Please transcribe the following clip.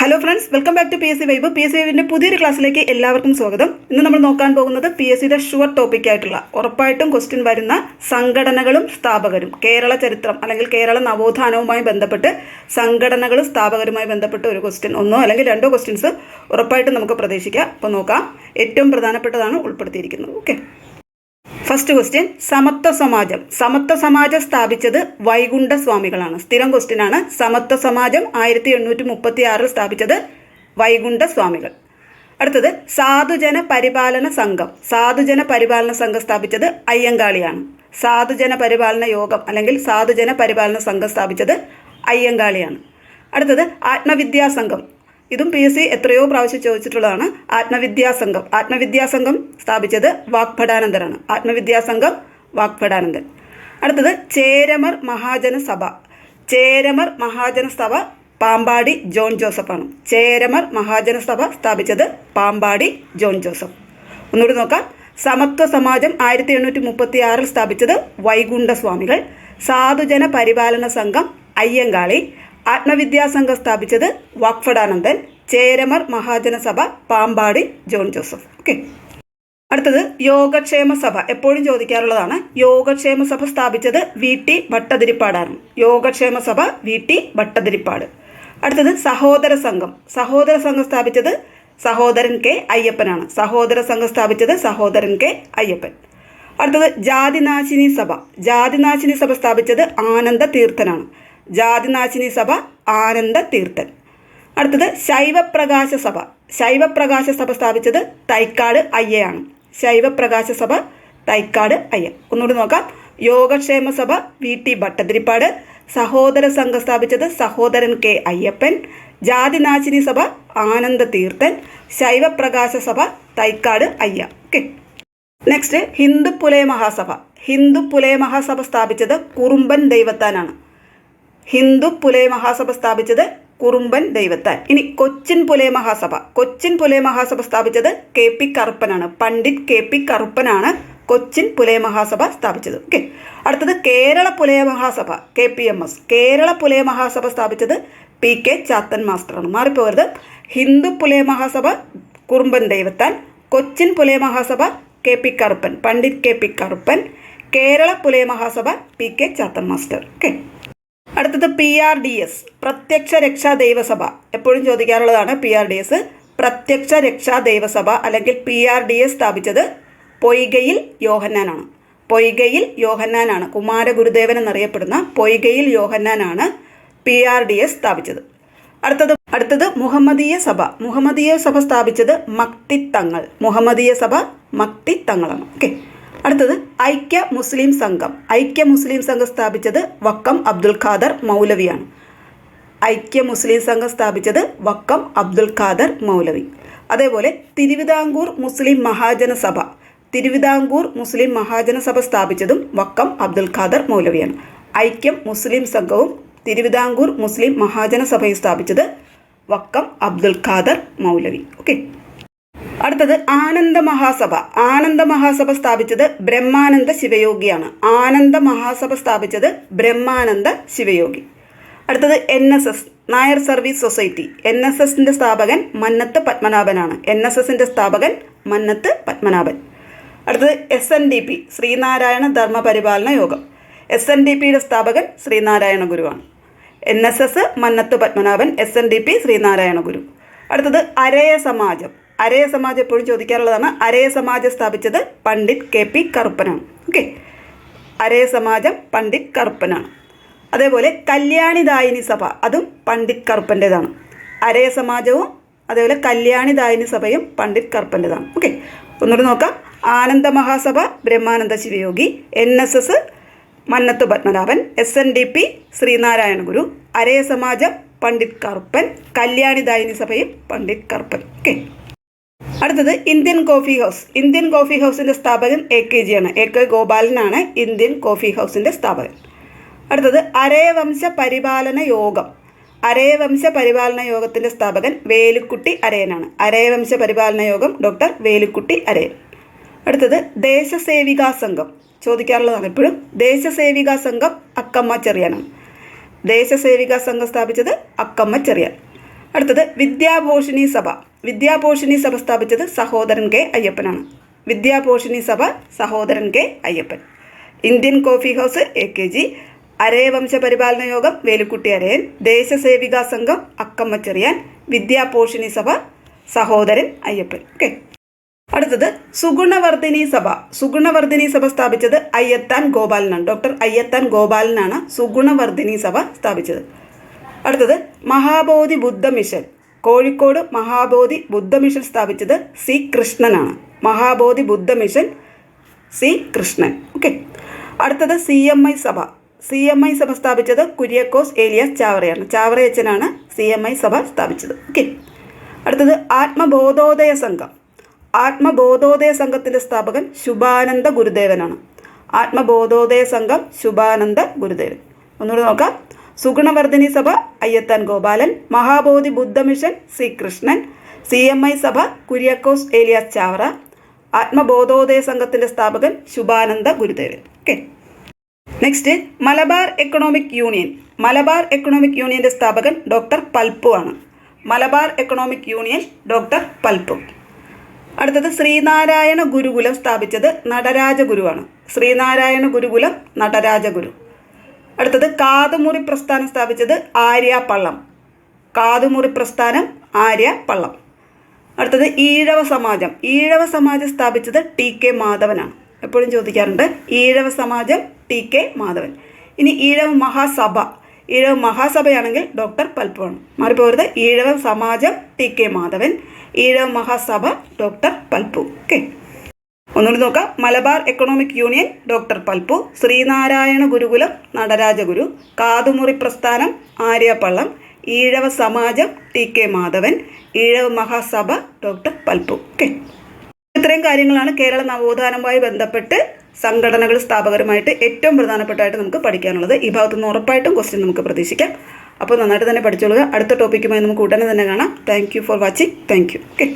Hello friends, welcome back to PSC vibe. PSC വൈബിൻ്റെ പുതിയൊരു ക്ലാസ്സിലേക്ക് എല്ലാവർക്കും സ്വാഗതം. ഇന്ന് നമ്മൾ നോക്കാൻ പോകുന്നത് PSCയുടെ ഷുവർ ടോപ്പിക്കായിട്ടുള്ള ഉറപ്പായിട്ടും ക്വസ്റ്റ്യൻ വരുന്ന സംഘടനകളും സ്ഥാപകരും, കേരള ചരിത്രം അല്ലെങ്കിൽ കേരള നവോത്ഥാനവുമായി ബന്ധപ്പെട്ട് സംഘടനകളും സ്ഥാപകരുമായി ബന്ധപ്പെട്ട് ഒരു ക്വസ്റ്റ്യൻ, ഒന്നോ അല്ലെങ്കിൽ രണ്ടോ ക്വസ്റ്റ്യൻസ് ഉറപ്പായിട്ടും നമുക്ക് പ്രതീക്ഷിക്കാം. അപ്പോൾ നോക്കാം, ഏറ്റവും പ്രധാനപ്പെട്ടതാണ് ഉൾപ്പെടുത്തിയിരിക്കുന്നത്. ഓക്കെ, ഫസ്റ്റ് ക്വസ്റ്റ്യൻ, സമത്വ സമാജം സ്ഥാപിച്ചത് വൈകുണ്ഠ സ്വാമികളാണ്. സ്ഥിരം ക്വസ്റ്റ്യൻ ആണ്. സമത്വ സമാജം 1836 സ്ഥാപിച്ചത് വൈകുണ്ഠ സ്വാമികൾ. അടുത്തത്, സാധുജന പരിപാലന സംഘം സ്ഥാപിച്ചത് അയ്യങ്കാളിയാണ്. സാധുജന പരിപാലന യോഗം അല്ലെങ്കിൽ സാധുജന പരിപാലന സംഘം സ്ഥാപിച്ചത് അയ്യങ്കാളിയാണ്. അടുത്തത്, ആത്മവിദ്യാസംഘം. ഇതും PSC എത്രയോ പ്രാവശ്യം ചോദിച്ചിട്ടുള്ളതാണ്. ആത്മവിദ്യാസംഘം സ്ഥാപിച്ചത് വാഗ്ഭടാനന്ദരാണ്. വാഗ്ഭടാനന്ദൻ. അടുത്തത്, ചേരമർ മഹാജന സഭ പാമ്പാടി ജോൺ ജോസഫാണ്. ചേരമർ മഹാജന സഭ സ്ഥാപിച്ചത് പാമ്പാടി ജോൺ ജോസഫ്. ഒന്നുകൂടി നോക്കാം. സമത്വ സമാജം 1836 സ്ഥാപിച്ചത് വൈകുണ്ഠ സ്വാമികൾ. സാധുജന പരിപാലന സംഘം അയ്യങ്കാളി. ആത്മവിദ്യാസംഘം സ്ഥാപിച്ചത് വാഗ്ഭടാനന്ദൻ. ചേരമർ മഹാജന സഭ പാമ്പാടി ജോൺ ജോസഫ്. ഓക്കെ, അടുത്തത്, യോഗക്ഷേമ സഭ. എപ്പോഴും ചോദിക്കാറുള്ളതാണ്. യോഗക്ഷേമ സഭ സ്ഥാപിച്ചത് VT ഭട്ടതിരിപ്പാടാണ്. യോഗക്ഷേമ സഭ VT ഭട്ടതിരിപ്പാട്. അടുത്തത്, സഹോദര സംഘം സ്ഥാപിച്ചത് സഹോദരൻ K അയ്യപ്പനാണ്. സഹോദര സംഘം സ്ഥാപിച്ചത് സഹോദരൻ K അയ്യപ്പൻ. അടുത്തത്, ജാതിനാശിനി സഭ സ്ഥാപിച്ചത് ആനന്ദ തീർത്ഥനാണ്. ജാതിനാശിനി സഭ ആനന്ദ തീർത്ഥൻ. അടുത്തത്, ശൈവപ്രകാശ സഭ സ്ഥാപിച്ചത് തൈക്കാട് അയ്യയാണ്. ശൈവപ്രകാശ സഭ തൈക്കാട് അയ്യ. ഒന്നുകൂടി നോക്കാം. യോഗക്ഷേമ സഭ VT ഭട്ടതിരിപ്പാട്. സഹോദര സംഘം സ്ഥാപിച്ചത് സഹോദരൻ K അയ്യപ്പൻ. ജാതിനാശിനി സഭ ആനന്ദ തീർത്ഥൻ. ശൈവപ്രകാശ സഭ തൈക്കാട് അയ്യ. ഓക്കെ, നെക്സ്റ്റ്, ഹിന്ദു പുലയ മഹാസഭ സ്ഥാപിച്ചത് കുറുമ്പൻ ദൈവത്താനാണ്. ഹിന്ദു പുലയ മഹാസഭ സ്ഥാപിച്ചത് കുറുമ്പൻ ദൈവത്താൻ. ഇനി കൊച്ചിൻ പുലയ മഹാസഭ സ്ഥാപിച്ചത് KP കറുപ്പനാണ്. പണ്ഡിറ്റ് KP കറുപ്പനാണ് കൊച്ചിൻ പുലയ മഹാസഭ സ്ഥാപിച്ചത്. ഓക്കെ, അടുത്തത്, കേരള പുലയ മഹാസഭ KPMS. കേരള പുലയ മഹാസഭ സ്ഥാപിച്ചത് PK ചാത്തൻ മാസ്റ്ററാണ്. മാറിപ്പോകരുത്. Hindu Pulaya Mahasabha Kurumban Daivathan. Cochin Pulaya Mahasabha KP Karuppan, Pandit KP Karuppan. Kerala Pulaya Mahasabha PK Chathan master. Okay, അടുത്തത്, PRDS പ്രത്യക്ഷ രക്ഷാ ദൈവസഭ. എപ്പോഴും ചോദിക്കാറുള്ളതാണ് PRDS. പ്രത്യക്ഷ രക്ഷാ ദൈവസഭ അല്ലെങ്കിൽ PRDS സ്ഥാപിച്ചത് പൊയ്കയിൽ യോഹന്നാനാണ്. കുമാരഗുരുദേവൻ എന്നറിയപ്പെടുന്ന പൊയ്കയിൽ യോഹന്നാനാണ് PRDS സ്ഥാപിച്ചത്. അടുത്തത്, മുഹമ്മദീയ സഭ സ്ഥാപിച്ചത് മക്തിത്തങ്ങൾ. മക്തിത്തങ്ങളാണ്. ഓക്കെ, അടുത്തത്, ഐക്യ മുസ്ലിം സംഘം സ്ഥാപിച്ചത് വക്കം അബ്ദുൽ ഖാദർ മൗലവിയാണ്. ഐക്യ മുസ്ലിം സംഘം സ്ഥാപിച്ചത് വക്കം അബ്ദുൽ ഖാദർ മൗലവി. അതേപോലെ തിരുവിതാംകൂർ മുസ്ലിം മഹാജന സഭ സ്ഥാപിച്ചതും വക്കം അബ്ദുൽ ഖാദർ മൗലവിയാണ്. ഐക്യം മുസ്ലിം സംഘവും തിരുവിതാംകൂർ മുസ്ലിം മഹാജന സഭയും സ്ഥാപിച്ചത് വക്കം അബ്ദുൽ ഖാദർ മൗലവി. ഓക്കെ, അടുത്തത്, ആനന്ദ മഹാസഭ സ്ഥാപിച്ചത് ബ്രഹ്മാനന്ദ ശിവയോഗിയാണ്. അടുത്തത്, NSS നായർ സർവീസ് സൊസൈറ്റി. NSSന്റെ സ്ഥാപകൻ മന്നത്ത് പത്മനാഭനാണ്. അടുത്തത്, SNDP ശ്രീനാരായണ ധർമ്മ പരിപാലന യോഗം. SNDPയുടെ സ്ഥാപകൻ ശ്രീനാരായണ ഗുരുവാണ്. NSS മന്നത്ത് പത്മനാഭൻ, SNDP ശ്രീനാരായണ ഗുരു. അടുത്തത്, അരയ സമാജം എപ്പോഴും ചോദിക്കാറുള്ളതാണ്. അരയ സമാജം സ്ഥാപിച്ചത് പണ്ഡിറ്റ് KP കറുപ്പനാണ്. ഓക്കെ, അരയ സമാജം പണ്ഡിറ്റ് കറുപ്പനാണ്. അതേപോലെ കല്യാണിദായിനി സഭ, അതും പണ്ഡിറ്റ് കറുപ്പൻ്റെതാണ്. അരയ സമാജവും അതേപോലെ കല്യാണിദായിനി സഭയും പണ്ഡിറ്റ് കറുപ്പൻ്റെതാണ്. ഓക്കെ, ഒന്നുകൂടി നോക്കാം. ആനന്ദ മഹാസഭ ബ്രഹ്മാനന്ദ ശിവയോഗി. NSS മന്നത്ത് പത്മനാഭൻ. SNDP ശ്രീനാരായണ ഗുരു. അരയ സമാജം പണ്ഡിറ്റ് കറുപ്പൻ. കല്യാണിദായിനി സഭയും പണ്ഡിറ്റ് കറുപ്പൻ. ഓക്കെ, അടുത്തത്, ഇന്ത്യൻ കോഫി ഹൗസിൻ്റെ സ്ഥാപകൻ AKG ആണ്. AK ഗോപാലനാണ് ഇന്ത്യൻ കോഫി ഹൗസിൻ്റെ സ്ഥാപകൻ. അടുത്തത്, അരയവംശ പരിപാലന യോഗത്തിൻ്റെ സ്ഥാപകൻ വേലുക്കുട്ടി അരയനാണ്. അരയവംശ പരിപാലന യോഗം ഡോക്ടർ വേലുക്കുട്ടി അരയൻ. അടുത്തത്, ദേശസേവികാ സംഘം ചോദിക്കാറുള്ളതാണ് എപ്പോഴും. ദേശസേവികാ സംഘം അക്കമ്മ ചെറിയാനാണ്. ദേശസേവികാ സംഘം സ്ഥാപിച്ചത് അക്കമ്മ ചെറിയാൻ. അടുത്തത് വിദ്യാപോഷിണി സഭ. വിദ്യാപോഷിണി സഭ സ്ഥാപിച്ചത് സഹോദരൻ കെ അയ്യപ്പനാണ്. വിദ്യാപോഷിണി സഭ സഹോദരൻ K Ayyappan. Indian coffee house AKG. Arayavamsha പരിപാലന യോഗം വേലുക്കുട്ടി അരയൻ. ദേശസേവികാ സംഘം അക്കമ്മ ചെറിയാൻ. വിദ്യാപോഷിണി സഭ സഹോദരൻ അയ്യപ്പൻ. ഓക്കെ. അടുത്തത് സുഗുണവർദ്ധിനി സഭ. സുഗുണവർദ്ധിനി സഭ സ്ഥാപിച്ചത് അയ്യത്താൻ ഗോപാലനാണ്. ഡോക്ടർ അയ്യത്താൻ ഗോപാലനാണ് സുഗുണവർദ്ധിനി സഭ സ്ഥാപിച്ചത്. അടുത്തത് മഹാബോധി ബുദ്ധ മിഷൻ. കോഴിക്കോട് മഹാബോധി ബുദ്ധ മിഷൻ സ്ഥാപിച്ചത് C. കൃഷ്ണനാണ്. മഹാബോധി ബുദ്ധ മിഷൻ C. കൃഷ്ണൻ. ഓക്കെ. അടുത്തത് CMI സഭ. CMI സഭ സ്ഥാപിച്ചത് കുര്യാക്കോസ് ഏലിയാസ് ചാവറയാണ്. ചാവറയച്ചനാണ് CMI സഭ സ്ഥാപിച്ചത്. ഓക്കെ. അടുത്തത് ആത്മബോധോദയ സംഘം. ആത്മബോധോദയ സംഘത്തിൻ്റെ സ്ഥാപകൻ ശുഭാനന്ദ ഗുരുദേവനാണ്. ആത്മബോധോദയ സംഘം ശുഭാനന്ദ ഗുരുദേവൻ. ഒന്നുകൂടി നോക്കാം. സുഗുണവർദ്ധിനി സഭ അയ്യത്താൻ ഗോപാലൻ. മഹാബോധി ബുദ്ധ മിഷൻ C. കൃഷ്ണൻ. CMI സഭ കുര്യാക്കോസ് ഏലിയാസ് ചാവറ. ആത്മബോധോദയ സംഘത്തിൻ്റെ സ്ഥാപകൻ ശുഭാനന്ദ ഗുരുദേവൻ. Okay. Next Malabar economic union. Malabar economic യൂണിയൻ്റെ സ്ഥാപകൻ ഡോക്ടർ പൽപ്പു ആണ്. Malabar economic union doctor Palpu. അടുത്തത് ശ്രീനാരായണ ഗുരുകുലം സ്ഥാപിച്ചത് നടരാജഗുരുവാണ്. ശ്രീനാരായണ ഗുരുകുലം നടരാജഗുരു. അടുത്തത് കാതുമുറി പ്രസ്ഥാനം സ്ഥാപിച്ചത് ആര്യ പള്ളം. കാതുമുറി പ്രസ്ഥാനം ആര്യ പള്ളം. അടുത്തത് ഈഴവ സമാജം. ഈഴവ സമാജം സ്ഥാപിച്ചത് TK മാധവനാണ്. എപ്പോഴും ചോദിക്കാറുണ്ട് ഈഴവ സമാജം TK മാധവൻ. ഇനി ഈഴവ മഹാസഭ. ഈഴവ മഹാസഭയാണെങ്കിൽ ഡോക്ടർ പൽപ്പുവാണ്. മാറിപ്പോകരുത്. Ezhava Samajam TK Madhavan. Ezhava Mahasabha doctor Palpu. Okay. ഒന്നുകൂടി നോക്കാം. Malabar economic union doctor Palpu. Sreenarayana Gurukulam Nataraja Guru. കാതുമുറി പ്രസ്ഥാനം Aryapallam. Ezhava Samajam TK Madhavan. Ezhava Mahasabha doctor Palpu. Okay. ഇത്രയും കാര്യങ്ങളാണ് കേരള നവോത്ഥാനവുമായി ബന്ധപ്പെട്ട് സംഘടനകൾ സ്ഥാപകരുമായിട്ട് ഏറ്റവും പ്രധാനപ്പെട്ടായിട്ട് നമുക്ക് പഠിക്കാനുള്ളത്. ഈ ഭാഗത്തുനിന്ന് ഉറപ്പായിട്ടും ക്വസ്റ്റ്യൻ നമുക്ക് പ്രതീക്ഷിക്കാം. അപ്പോൾ നന്നായിട്ട് തന്നെ പഠിച്ചോളുക. അടുത്ത ടോപ്പിക്കുമായി നമുക്ക് ഉടനെ തന്നെ കാണാം. Thank you for watching. Thank you. Okay.